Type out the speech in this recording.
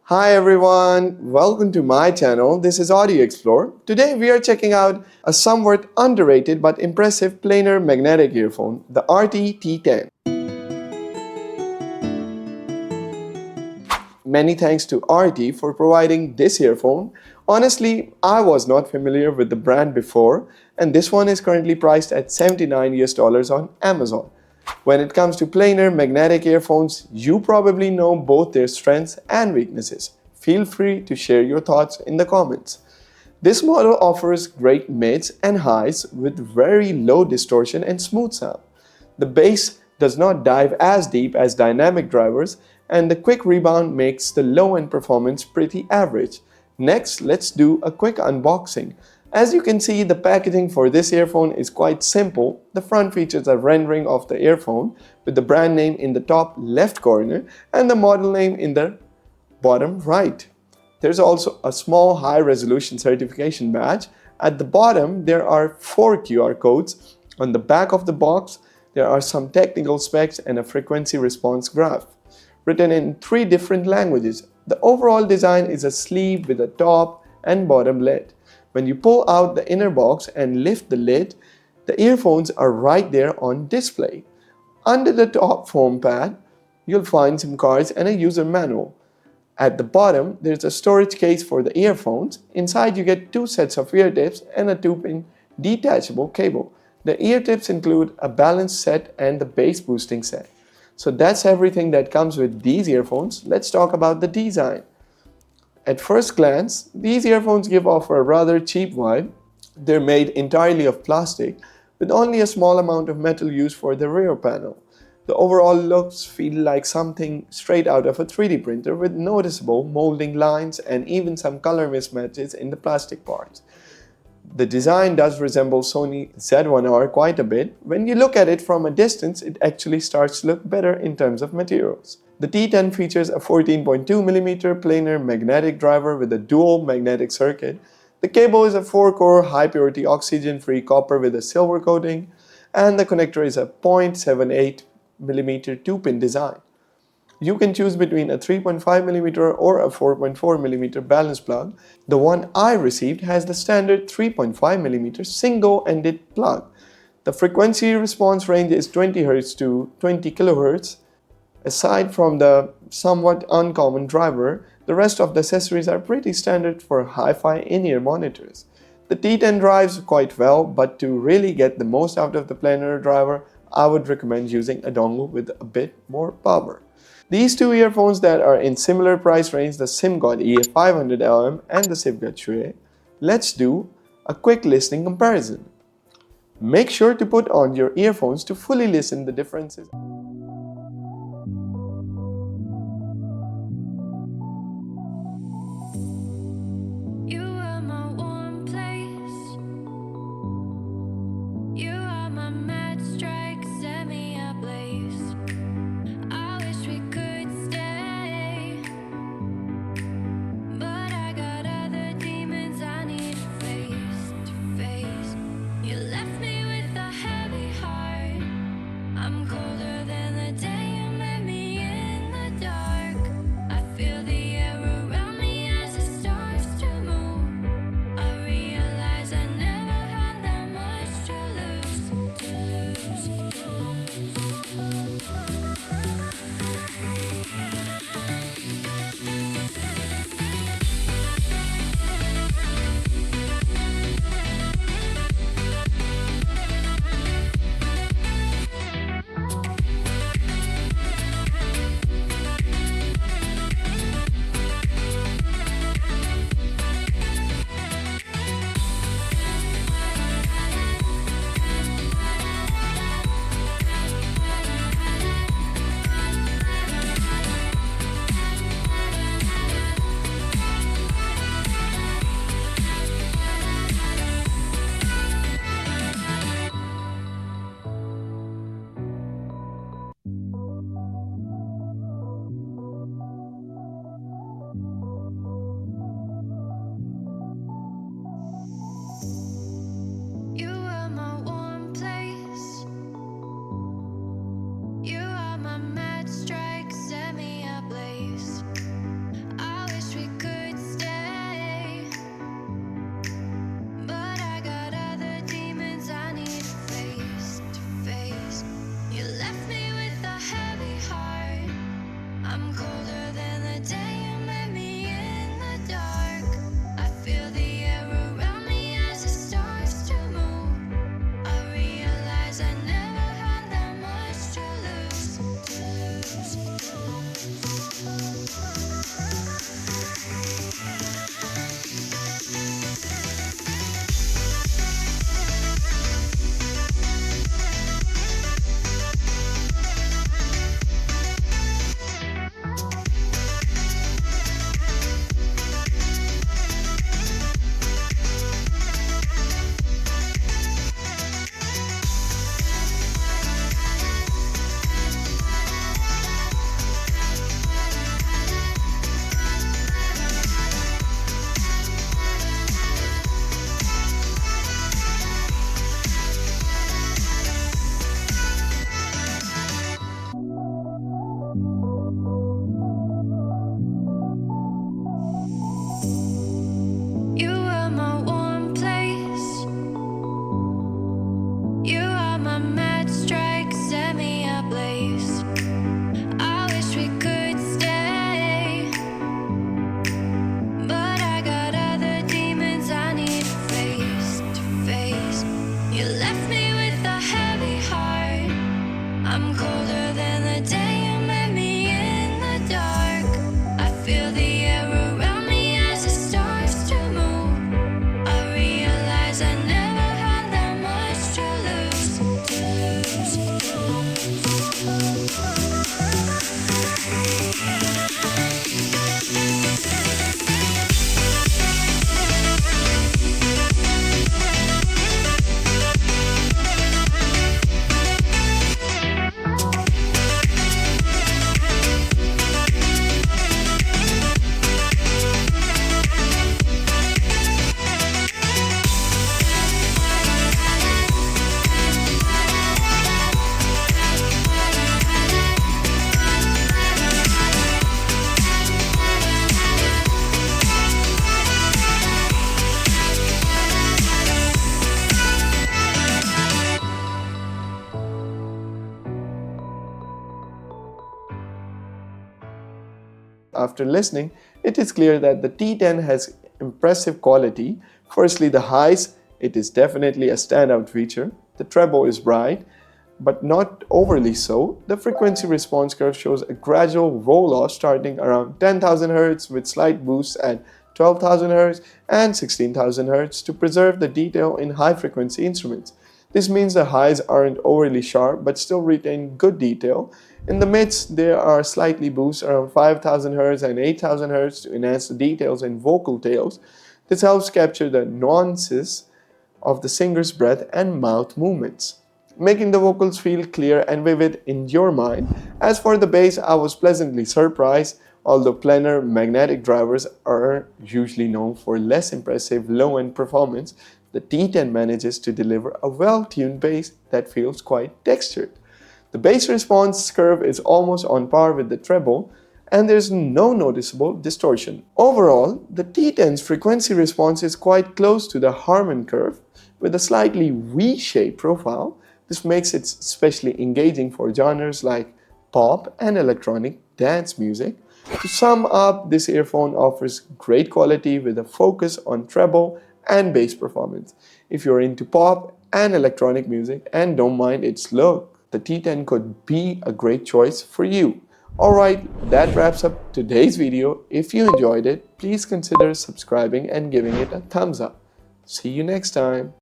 Hi everyone, welcome to my channel. This is Audio Explore. Today we are checking out a somewhat underrated but impressive planar magnetic earphone, the ARTTI T10. Many thanks to ARTTI for providing this earphone. Honestly, I was not familiar with the brand before, and this one is currently priced at $79 on Amazon. When it comes to planar magnetic earphones, you probably know both their strengths and weaknesses. Feel free to share your thoughts in the comments. This model offers great mids and highs with very low distortion and smooth sound. The bass does not dive as deep as dynamic drivers, and the quick rebound makes the low-end performance pretty average. Next, let's do a quick unboxing. As you can see, the packaging for this earphone is quite simple. The front features a rendering of the earphone with the brand name in the top left corner and the model name in the bottom right. There's also a small high-resolution certification badge. At the bottom, there are 4 QR codes. On the back of the box, there are some technical specs and a frequency response graph, written in 3 different languages. The overall design is a sleeve with a top and bottom lid. When you pull out the inner box and lift the lid, the earphones are right there on display. Under the top foam pad, you'll find some cards and a user manual. At the bottom, there's a storage case for the earphones. Inside, you get 2 sets of ear tips and a 2-pin detachable cable. The ear tips include a balance set and the bass boosting set. So that's everything that comes with these earphones. Let's talk about the design. At first glance, these earphones give off a rather cheap vibe. They're made entirely of plastic, with only a small amount of metal used for the rear panel. The overall looks feel like something straight out of a 3D printer with noticeable molding lines and even some color mismatches in the plastic parts. The design does resemble Sony Z1R quite a bit. When you look at it from a distance, it actually starts to look better in terms of materials. The T10 features a 14.2mm planar magnetic driver with a dual magnetic circuit. The cable is a 4-core high-purity oxygen-free copper with a silver coating, and the connector is a 0.78mm 2-pin design. You can choose between a 3.5mm or a 4.4mm balance plug. The one I received has the standard 3.5mm single-ended plug. The frequency response range is 20Hz to 20 kHz. Aside from the somewhat uncommon driver, the rest of the accessories are pretty standard for hi-fi in-ear monitors. The T10 drives quite well, but to really get the most out of the planar driver, I would recommend using a dongle with a bit more power. These 2 earphones that are in similar price range, the SIMGOD EA500LM and the SIMGOD Shui. Let's do a quick listening comparison. Make sure to put on your earphones to fully listen the differences. You are my warm place. You are my mad strike, set me ablaze. I wish we could stay, but I got other demons I need face to face. You left me with a heavy heart. I'm colder than After listening, it is clear that the T10 has impressive quality. Firstly, the highs, it is definitely a standout feature. The treble is bright, but not overly so. The frequency response curve shows a gradual roll-off starting around 10,000 Hz with slight boosts at 12,000 Hz and 16,000 Hz to preserve the detail in high-frequency instruments. This means the highs aren't overly sharp but still retain good detail. In the mids, there are slightly boosts around 5,000 Hz and 8,000 Hz to enhance the details in vocal tails. This helps capture the nuances of the singer's breath and mouth movements, making the vocals feel clear and vivid in your mind. As for the bass, I was pleasantly surprised. Although planar magnetic drivers are usually known for less impressive low-end performance, the T10 manages to deliver a well-tuned bass that feels quite textured. The bass response curve is almost on par with the treble, and there's no noticeable distortion. Overall, the T10's frequency response is quite close to the Harman curve, with a slightly V-shaped profile. This makes it especially engaging for genres like pop and electronic dance music. To sum up, this earphone offers great quality with a focus on treble and bass performance. If you're into pop and electronic music and don't mind its look, the T10 could be a great choice for you. Alright, that wraps up today's video. If you enjoyed it, please consider subscribing and giving it a thumbs up. See you next time.